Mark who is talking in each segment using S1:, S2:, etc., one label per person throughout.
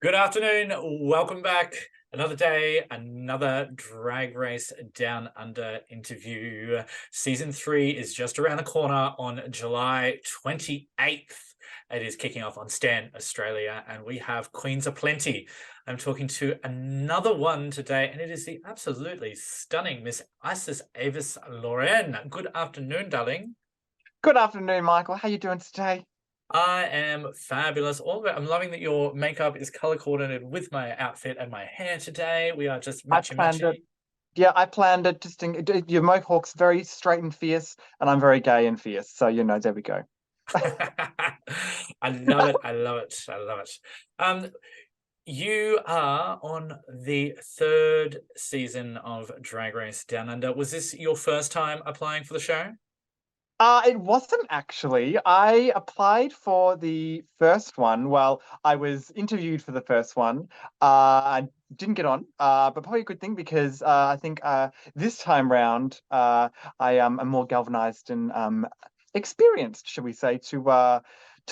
S1: Good afternoon. Welcome back. Another day, another Drag Race Down Under interview. Season 3 is just around the corner on July 28th. It is kicking off on Stan Australia, and we have Queens Aplenty. I'm talking to another one today, and it is the absolutely stunning Miss Avis Loren. Good afternoon, darling.
S2: Good afternoon, Michael. How you doing today?
S1: I am fabulous. I'm loving that your makeup is color coordinated with my outfit and my hair today. We are just
S2: I
S1: matchy
S2: planned it.
S1: matchy.
S2: Yeah, I planned it. Your mohawk's very straight and fierce, and I'm very gay and fierce. So there we go.
S1: I love it. I love it. I love it. Um, you are on the third season of Drag Race Down Under. Was this your first time applying for the show?
S2: It wasn't actually. I applied for the first one. Well, I was interviewed for the first one. I didn't get on, but probably a good thing because I think this time round I am more galvanized and experienced, shall we say, to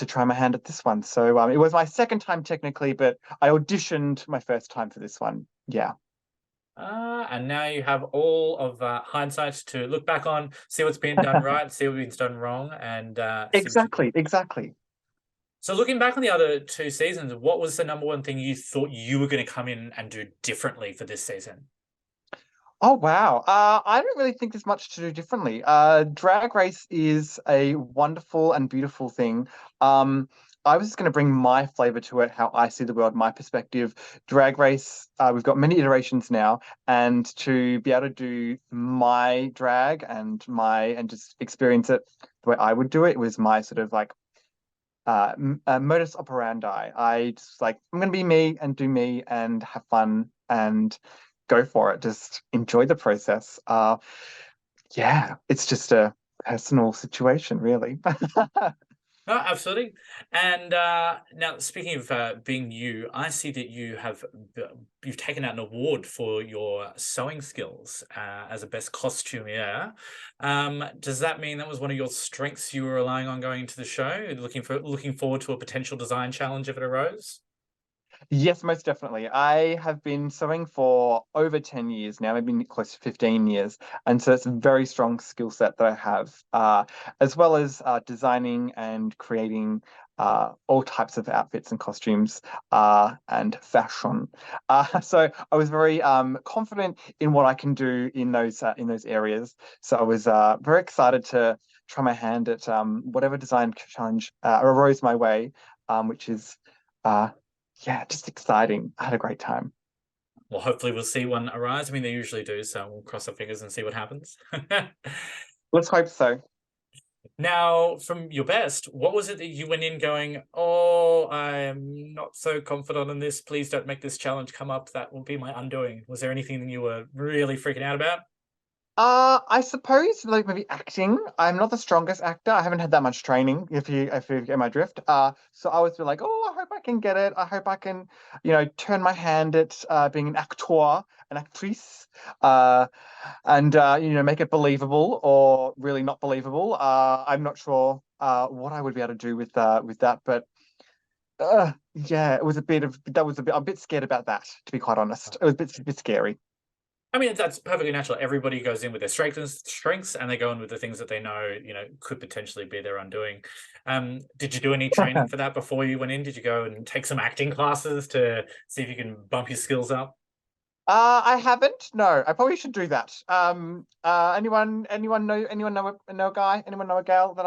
S2: try my hand at this one. So it was my second time technically, but I auditioned my first time for this one. Yeah.
S1: And now you have all of hindsight to look back on, see what's been done right, see what's been done wrong, and see what you
S2: Exactly, exactly.
S1: So looking back on the other two seasons, what was the number one thing you thought you were going to come in and do differently for this season?
S2: Oh wow. I don't really think there's much to do differently. Drag Race is a wonderful and beautiful thing. I was just going to bring my flavor to it, how I see the world, my perspective. Drag Race, we've got many iterations now, and to be able to do my drag and just experience it the way I would do it was my sort of like modus operandi. I just like I'm going to be me and do me and have fun and go for it. Just enjoy the process. Yeah, it's just a personal situation, really.
S1: No, absolutely. And now, speaking of being you, I see that you've taken out an award for your sewing skills as a best costumier. Does that mean that was one of your strengths you were relying on going into the show? Looking forward to a potential design challenge if it arose?
S2: Yes, most definitely. I have been sewing for over 10 years now, maybe close to 15 years. And so it's a very strong skill set that I have, as well as designing and creating all types of outfits and costumes and fashion. So I was very confident in what I can do in those areas. So I was very excited to try my hand at whatever design challenge arose my way, which is uh, yeah, just exciting. I had a great time.
S1: Well, hopefully we'll see one arise. I mean, they usually do, so we'll cross our fingers and see what happens.
S2: Let's hope so.
S1: Now, from your best, what was it that you went in going, oh, I'm not so confident in this. Please don't make this challenge come up. That will be my undoing. Was there anything you were really freaking out about?
S2: I suppose like maybe acting. I'm not the strongest actor. I haven't had that much training, if you get my drift. So I was like, oh, I hope I can get it. I hope I can, turn my hand at being an actor, an actrice, and make it believable or really not believable. I'm not sure what I would be able to do with that, but yeah, it was a bit of that was a bit. I'm a bit scared about that, to be quite honest. It was a bit scary.
S1: I mean, that's perfectly natural. Everybody goes in with their strengths, and they go in with the things that they know, could potentially be their undoing. Did you do any training for that before you went in? Did you go and take some acting classes to see if you can bump your skills up?
S2: I haven't. No, I probably should do that. Anyone know a guy? Anyone know a gal that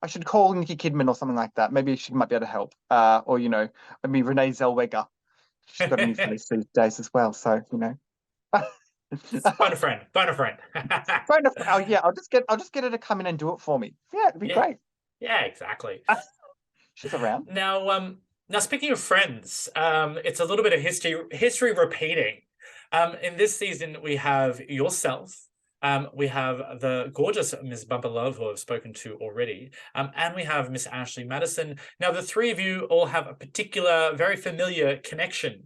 S2: I should call Nikki Kidman or something like that. Maybe she might be able to help. Or maybe Renee Zellweger. She's got a new face these days as well. So
S1: Phone a friend. Phone a friend.
S2: Fair enough. Oh yeah, I'll just get her to come in and do it for me. Yeah, it'd be
S1: Yeah,
S2: great.
S1: yeah, exactly.
S2: She's around.
S1: Now, speaking of friends, it's a little bit of history repeating. In this season, we have yourself, we have the gorgeous Miss Bumper Love, who I've spoken to already, and we have Miss Ashley Madison. Now, the three of you all have a particular, very familiar connection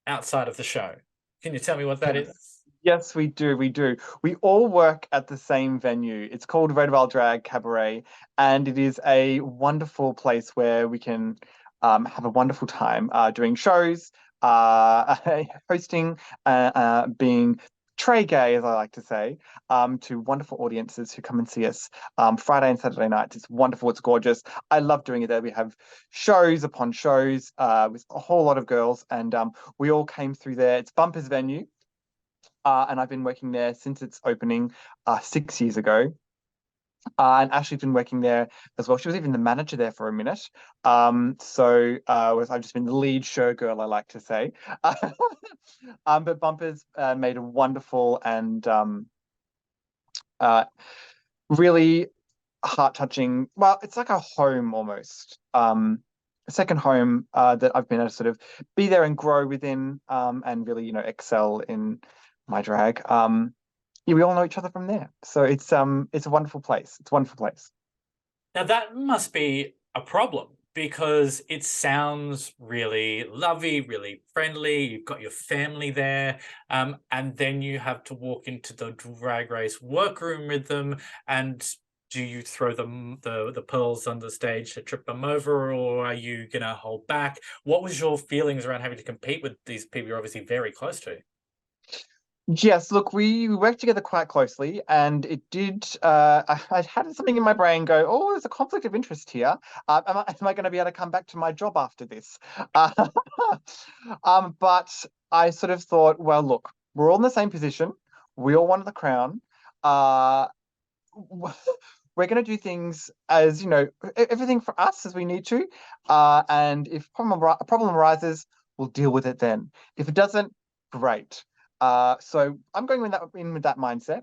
S1: outside of the show. Can you tell me what that is?
S2: Yes. Yes, we do. We do. We all work at the same venue. It's called Redwall Drag Cabaret, and it is a wonderful place where we can have a wonderful time doing shows, hosting, being tray gay, as I like to say, to wonderful audiences who come and see us Friday and Saturday nights. It's wonderful. It's gorgeous. I love doing it there. We have shows upon shows with a whole lot of girls, and we all came through there. It's Bumpers venue, and I've been working there since its opening 6 years ago. And Ashley's been working there as well. She was even the manager there for a minute. I've just been the lead show girl, I like to say. But Bumpers made a wonderful and uh, really heart-touching. Well, it's like a home almost. A second home that I've been able to sort of be there and grow within, and really, excel in my drag. Yeah, we all know each other from there. So it's a wonderful place. It's a wonderful place.
S1: Now that must be a problem because it sounds really lovey, really friendly. You've got your family there, and then you have to walk into the Drag Race workroom with them. And do you throw them the pearls on the stage to trip them over, or are you gonna hold back? What was your feelings around having to compete with these people you're obviously very close to?
S2: Yes, look, we worked together quite closely, and it did. I had something in my brain go, "Oh, there's a conflict of interest here. Am I going to be able to come back to my job after this?" Uh, but I sort of thought, well, look, we're all in the same position. We all wanted the crown. Uh, we're going to do things as everything for us as we need to. And if a problem arises, we'll deal with it then. If it doesn't, great. So I'm going in with that mindset.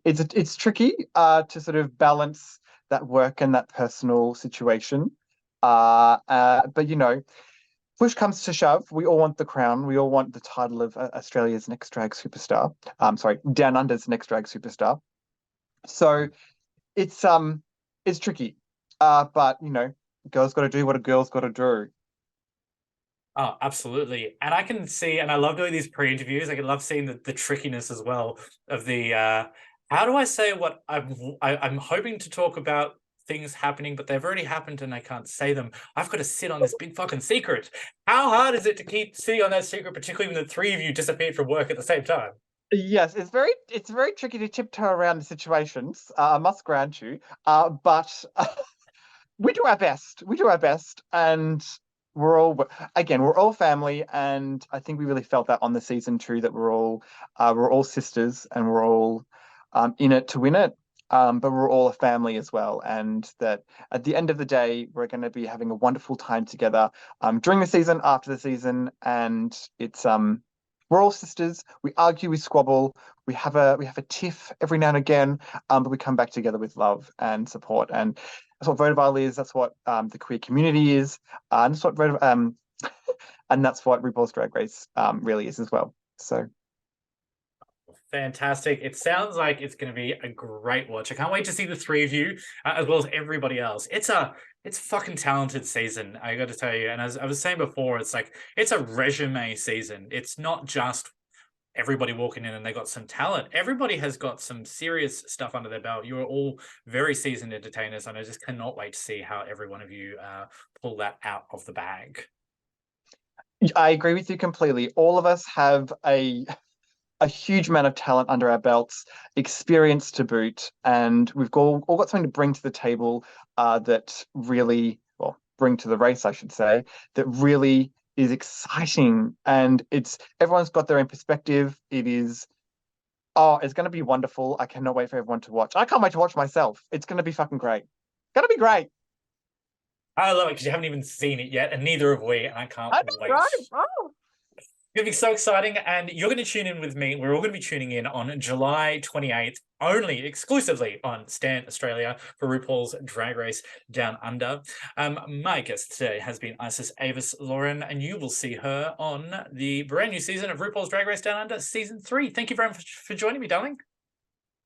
S2: It's tricky to sort of balance that work and that personal situation. But push comes to shove, we all want the crown. We all want the title of Australia's next drag superstar. Sorry, Down Under's next drag superstar. So it's tricky. But girls got to do what a girl's got to do.
S1: Oh, absolutely. And I can see, and I love doing these pre-interviews. I can love seeing the trickiness as well of the how do I say what I'm hoping to talk about things happening, but they've already happened and I can't say them. I've got to sit on this big fucking secret. How hard is it to keep sitting on that secret, particularly when the three of you disappeared from work at the same time?
S2: Yes, it's very tricky to tiptoe around the situations. I must grant you. But we do our best. We do our best, and we're all family, and I think we really felt that on the season two that we're all sisters, and we're all in it to win it. But we're all a family as well, and that at the end of the day, we're going to be having a wonderful time together during the season, after the season, and it's we're all sisters. We argue, we squabble, we have a tiff every now and again, but we come back together with love and support, and that's what Redwall is. That's what the queer community is, and that's what and that's what RuPaul's Drag Race really is as well. So
S1: Fantastic. It sounds like it's going to be a great watch. I can't wait to see the three of you, as well as everybody else. It's fucking talented season, I got to tell you. And as I was saying before, it's like it's a resume season. It's not just everybody walking in and they got some talent. Everybody has got some serious stuff under their belt. You're all very seasoned entertainers, and I just cannot wait to see how every one of you pull that out of the bag.
S2: I agree with you completely. All of us have a huge amount of talent under our belts, experience to boot, and we've all got something to bring to the table that really, well, bring to the race, I should say, that really is exciting. And everyone's got their own perspective. It's going to be wonderful. I cannot wait for everyone to watch. I can't wait to watch myself. It's going to be fucking great. Going to be great.
S1: I love it because you haven't even seen it yet, and neither have we, and I can't
S2: I know,
S1: wait.
S2: right? Oh.
S1: It's going to be so exciting, and you're going to tune in with me. We're all going to be tuning in on July 28th, only exclusively on Stan Australia for RuPaul's Drag Race Down Under. My guest today has been Avis Loren, and you will see her on the brand new season of RuPaul's Drag Race Down Under, Season 3. Thank you very much for joining me, darling.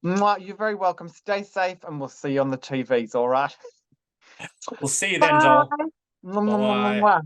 S2: Mwah, you're very welcome. Stay safe, and we'll see you on the TVs, all right?
S1: We'll see you then,
S2: Bye.
S1: doll.
S2: Mwah, mwah, mwah, mwah,
S1: Bye-bye.
S2: mwah.